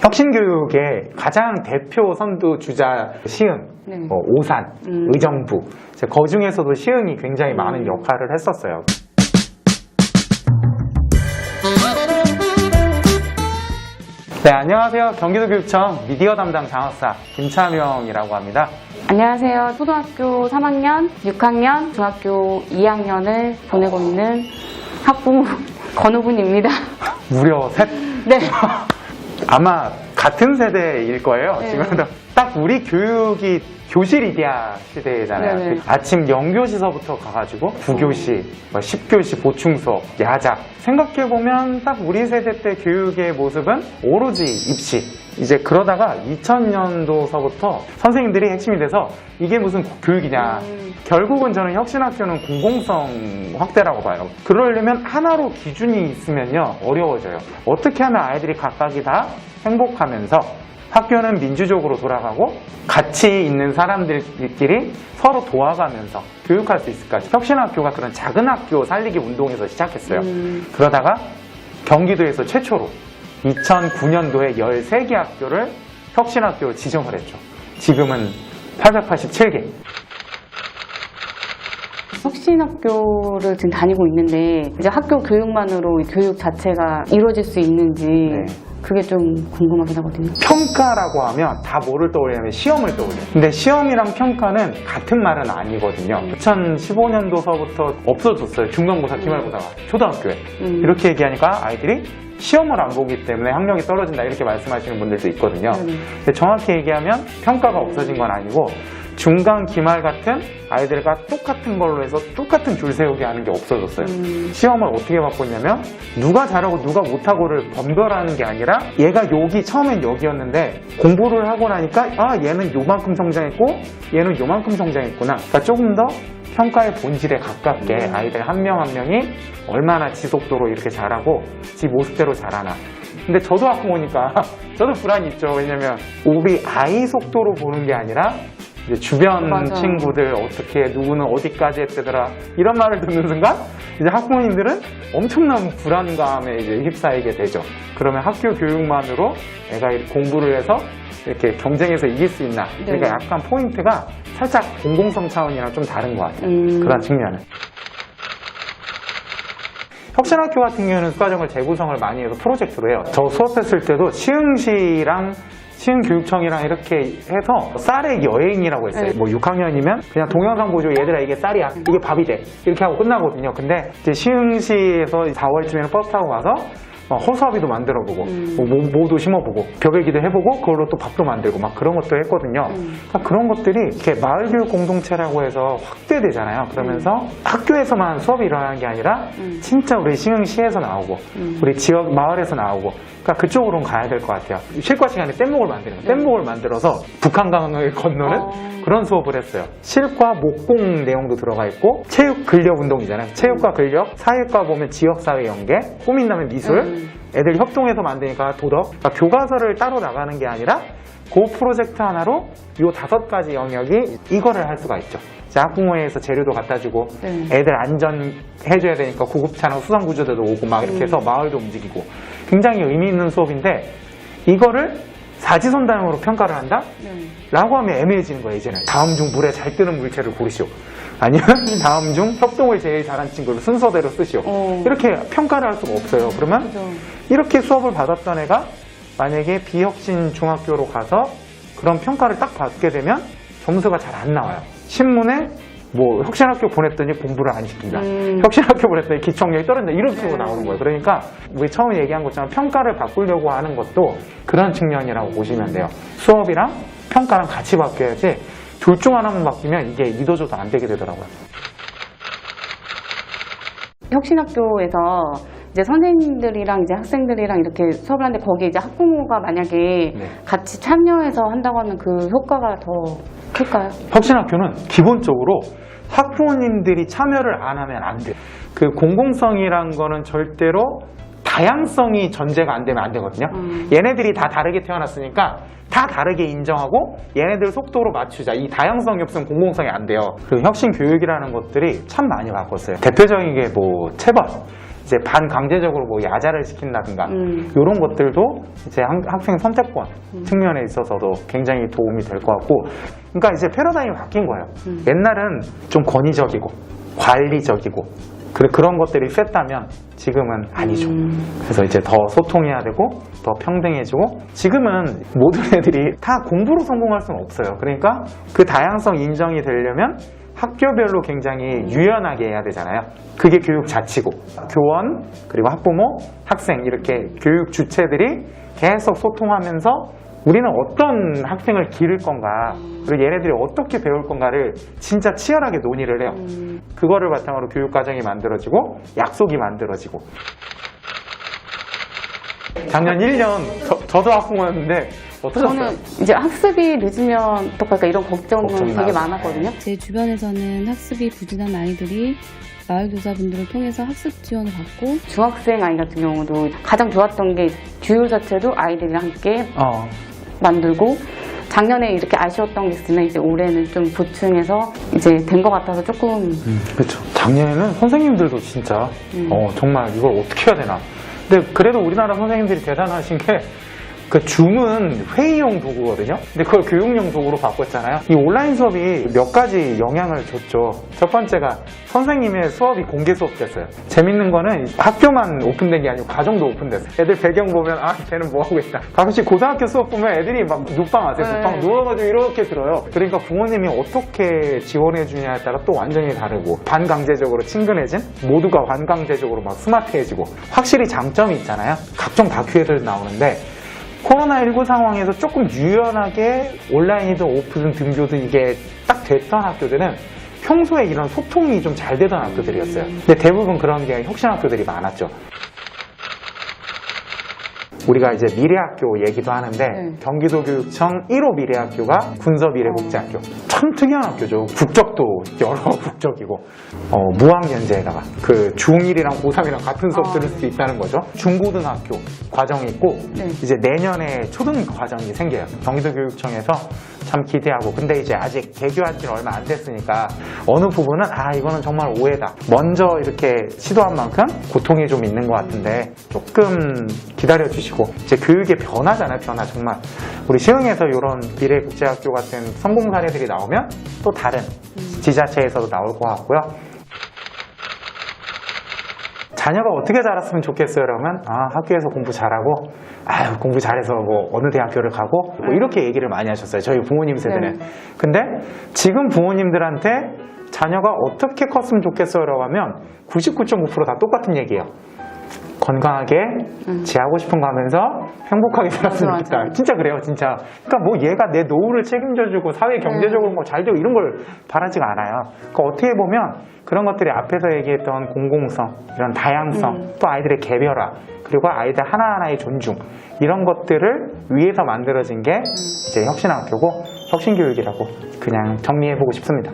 혁신교육의 가장 대표 선두 주자 시흥, 네. 오산, 의정부, 그 중에서도 시흥이 굉장히 많은 역할을 했었어요. 네, 안녕하세요. 경기도교육청 미디어 담당 장학사 김차명이라고 합니다. 안녕하세요. 초등학교 3학년, 6학년, 중학교 2학년을 보내고 있는 학부모 권우분입니다. 무려 셋? 네. 아마 같은 세대일 거예요. 네. 지금도 딱 우리 교육이 교실 이데아 시대잖아요. 네네. 아침 0교시서부터 가가지고 9교시, 10교시 보충 수업, 야작. 생각해보면 딱 우리 세대 때 교육의 모습은 오로지 입시. 이제 그러다가 2000년도서부터 선생님들이 핵심이 돼서 이게 무슨 교육이냐. 결국은 저는 혁신학교는 공공성 확대라고 봐요. 그러려면 하나로 기준이 있으면요 어려워져요. 어떻게 하면 아이들이 각각이 다 행복하면서 학교는 민주적으로 돌아가고 가치 있는 사람들끼리 서로 도와가면서 교육할 수 있을까? 혁신학교가 그런 작은 학교 살리기 운동에서 시작했어요. 그러다가 경기도에서 최초로 2009년도에 13개 학교를 혁신학교로 지정을 했죠. 지금은 887개. 혁신학교를 지금 다니고 있는데 이제 학교 교육만으로 이 교육 자체가 이루어질 수 있는지 네. 그게 좀 궁금하긴 하거든요. 평가라고 하면 다 뭐를 떠올리냐면 시험을 떠올려요. 근데 시험이랑 평가는 같은 말은 아니거든요. 2015년도서부터 없어졌어요. 중간고사, 기말고사가 초등학교에. 이렇게 얘기하니까 아이들이 시험을 안 보기 때문에 학력이 떨어진다 이렇게 말씀하시는 분들도 있거든요. 근데 정확히 얘기하면 평가가 없어진 건 아니고 중간, 기말 같은 아이들과 똑같은 걸로 해서 똑같은 줄 세우게 하는 게 없어졌어요. 시험을 어떻게 바꿨냐면 누가 잘하고 누가 못하고를 분별하는 게 아니라 얘가 여기 처음엔 여기였는데 공부를 하고 나니까 아 얘는 요만큼 성장했고 얘는 요만큼 성장했구나. 그러니까 조금 더 평가의 본질에 가깝게 아이들 한 명 한 명이 얼마나 지속도로 이렇게 잘하고 지 모습대로 잘하나. 근데 저도 학부모니까 저도 불안이 있죠. 왜냐면 우리 아이 속도로 보는 게 아니라 이제 주변 맞아. 친구들 어떻게 누구는 어디까지 했대더라 이런 말을 듣는 순간 이제 학부모님들은 엄청난 불안감에 이제 휩싸이게 되죠. 그러면 학교 교육만으로 애가 공부를 해서 이렇게 경쟁에서 이길 수 있나? 그러니까 네. 약간 포인트가 살짝 공공성 차원이랑 좀 다른 것 같아요. 그런 측면은. 혁신학교 같은 경우는 수과정을 재구성을 많이 해서 프로젝트로 해요. 저 수업했을 때도 시흥시랑 시흥교육청이랑 이렇게 해서 쌀의 여행이라고 했어요. 네. 뭐 6학년이면 그냥 동영상 보죠. 얘들아 이게 쌀이야. 이게 밥이 돼. 이렇게 하고 끝나거든요. 근데 이제 시흥시에서 4월쯤에는 버스 타고 가서 허수아비도 만들어보고 모도 심어보고 벼베기도 해보고 그걸로 또 밥도 만들고 막 그런 것도 했거든요. 그러니까 그런 것들이 이렇게 마을교육 공동체라고 해서 확대되잖아요. 그러면서 학교에서만 수업이 일어나는 게 아니라 진짜 우리 시흥시에서 나오고 우리 지역 마을에서 나오고 그러니까 그쪽으로는 가야 될 것 같아요. 실과 시간에 뗏목을 만드는 거예요. 뗏목을 만들어서 북한강을 건너는 그런 수업을 했어요. 실과 목공 내용도 들어가 있고 체육 근력 운동이잖아요. 체육과 근력, 사회과 보면 지역사회 연계, 꾸민다면 미술, 애들 협동해서 만드니까 도덕. 그러니까 교과서를 따로 나가는 게 아니라 그 프로젝트 하나로 요 5가지 영역이 이거를 할 수가 있죠. 학부모회에서 재료도 갖다 주고 애들 안전해줘야 되니까 구급차랑 수상구조대도 오고 막 이렇게 해서 마을도 움직이고 굉장히 의미 있는 수업인데 이거를 사지선다형으로 평가를 한다? 라고 하면 애매해지는 거예요. 이제는 다음 중 물에 잘 뜨는 물체를 고르시오. 아니면 다음 중 협동을 제일 잘한 친구를 순서대로 쓰시오. 이렇게 평가를 할 수가 없어요. 그러면 이렇게 수업을 받았던 애가 만약에 비혁신 중학교로 가서 그런 평가를 딱 받게 되면 점수가 잘 안 나와요. 신문에 뭐 혁신학교 보냈더니 공부를 안 시킨다. 혁신학교 보냈더니 기초학력이 떨어진다. 이런 식으로 나오는 거예요. 그러니까 우리 처음에 얘기한 것처럼 평가를 바꾸려고 하는 것도 그런 측면이라고 보시면 돼요. 수업이랑 평가랑 같이 바뀌어야지 둘 중 하나만 바뀌면 이게 이도저도 안 되게 되더라고요. 혁신학교에서 이제 선생님들이랑 이제 학생들이랑 이렇게 수업을 하는데 거기에 이제 학부모가 만약에 같이 참여해서 한다고 하면 그 효과가 더 클까요? 혁신학교는 기본적으로 학부모님들이 참여를 안 하면 안 돼요. 그 공공성이란 거는 절대로 다양성이 전제가 안 되면 안 되거든요. 얘네들이 다 다르게 태어났으니까 다 다르게 인정하고 얘네들 속도로 맞추자. 이 다양성이 없으면 공공성이 안 돼요. 그 혁신 교육이라는 것들이 참 많이 바꿨어요. 대표적인 게 뭐 체벌. 이제 반강제적으로 뭐 야자를 시킨다든가 이런 것들도 이제 학생 선택권 측면에 있어서도 굉장히 도움이 될 것 같고, 그러니까 이제 패러다임이 바뀐 거예요. 옛날은 좀 권위적이고 관리적이고 그런 것들이 셌다면 지금은 아니죠. 그래서 이제 더 소통해야 되고 더 평등해지고, 지금은 모든 애들이 다 공부로 성공할 수는 없어요. 그러니까 그 다양성 인정이 되려면 학교별로 굉장히 유연하게 해야 되잖아요. 그게 교육 자치고, 교원 그리고 학부모, 학생 이렇게 교육 주체들이 계속 소통하면서 우리는 어떤 학생을 기를 건가, 그리고 얘네들이 어떻게 배울 건가를 진짜 치열하게 논의를 해요. 그거를 바탕으로 교육과정이 만들어지고 약속이 만들어지고. 작년 1년 저도 학부모였는데 어떠셨어요? 저는 이제 학습이 늦으면 어떡할까 이런 걱정은 걱정이 되게 많아요. 많았거든요. 제 주변에서는 학습이 부진한 아이들이 마을교사분들을 통해서 학습 지원을 받고, 중학생 아이 같은 경우도 가장 좋았던 게 듀오 자체도 아이들이랑 함께 만들고, 작년에 이렇게 아쉬웠던 게 있으면 이제 올해는 좀 보충해서 이제 된 것 같아서 조금 그렇죠. 작년에는 선생님들도 진짜 정말 이걸 어떻게 해야 되나. 근데 그래도 우리나라 선생님들이 대단하신 게 그 줌은 회의용 도구거든요. 근데 그걸 교육용 도구로 바꿨잖아요. 이 온라인 수업이 몇 가지 영향을 줬죠. 첫 번째가 선생님의 수업이 공개 수업 됐어요. 재밌는 거는 학교만 오픈된 게 아니고 가정도 오픈됐어요. 애들 배경 보면 아 쟤는 뭐 하고 있다. 가끔씩 고등학교 수업 보면 애들이 막 눕방 아세요? 눕방 누워가지고 이렇게 들어요. 그러니까 부모님이 어떻게 지원해 주냐에 따라 또 완전히 다르고, 반강제적으로 친근해진, 모두가 반강제적으로 막 스마트해지고. 확실히 장점이 있잖아요. 각종 다큐애들 나오는데 코로나19 상황에서 조금 유연하게 온라인이든 오프든 등교든 이게 딱 됐던 학교들은 평소에 이런 소통이 좀 잘 되던 학교들이었어요. 근데 대부분 그런 게 혁신학교들이 많았죠. 우리가 이제 미래학교 얘기도 하는데 경기도교육청 1호 미래학교가 군서미래복지학교. 참 특이한 학교죠. 국적도 여러 국적이고 무학년제에다가 그 중1이랑 고3이랑 같은 수업 들을 수 있다는 거죠. 중고등학교 과정이 있고 이제 내년에 초등 과정이 생겨요. 경기도교육청에서 참 기대하고, 근데 이제 아직 개교한 지는 얼마 안 됐으니까 어느 부분은 이거는 정말 오해다, 먼저 이렇게 시도한 만큼 고통이 좀 있는 것 같은데 조금 기다려 주시고, 이제 교육의 변화잖아요. 변화. 정말 우리 시흥에서 이런 미래국제학교 같은 성공 사례들이 나오면 또 다른 지자체에서도 나올 것 같고요. 자녀가 어떻게 자랐으면 좋겠어요? 그러면 학교에서 공부 잘하고, 공부 잘해서 뭐 어느 대학교를 가고 뭐 이렇게 얘기를 많이 하셨어요. 저희 부모님 세대는. 근데 지금 부모님들한테 자녀가 어떻게 컸으면 좋겠어요? 라고 하면 99.9% 다 똑같은 얘기예요. 건강하게 지 하고 싶은 거 하면서 행복하게 살았으면 좋겠다. 맞아. 진짜 그래요, 진짜. 그러니까 뭐 얘가 내 노후를 책임져주고 사회 경제적으로 뭐 잘 되고 이런 걸 바라지가 않아요. 그러니까 어떻게 보면 그런 것들이 앞에서 얘기했던 공공성, 이런 다양성, 또 아이들의 개별화, 그리고 아이들 하나하나의 존중, 이런 것들을 위해서 만들어진 게 이제 혁신학교고 혁신교육이라고 그냥 정리해보고 싶습니다.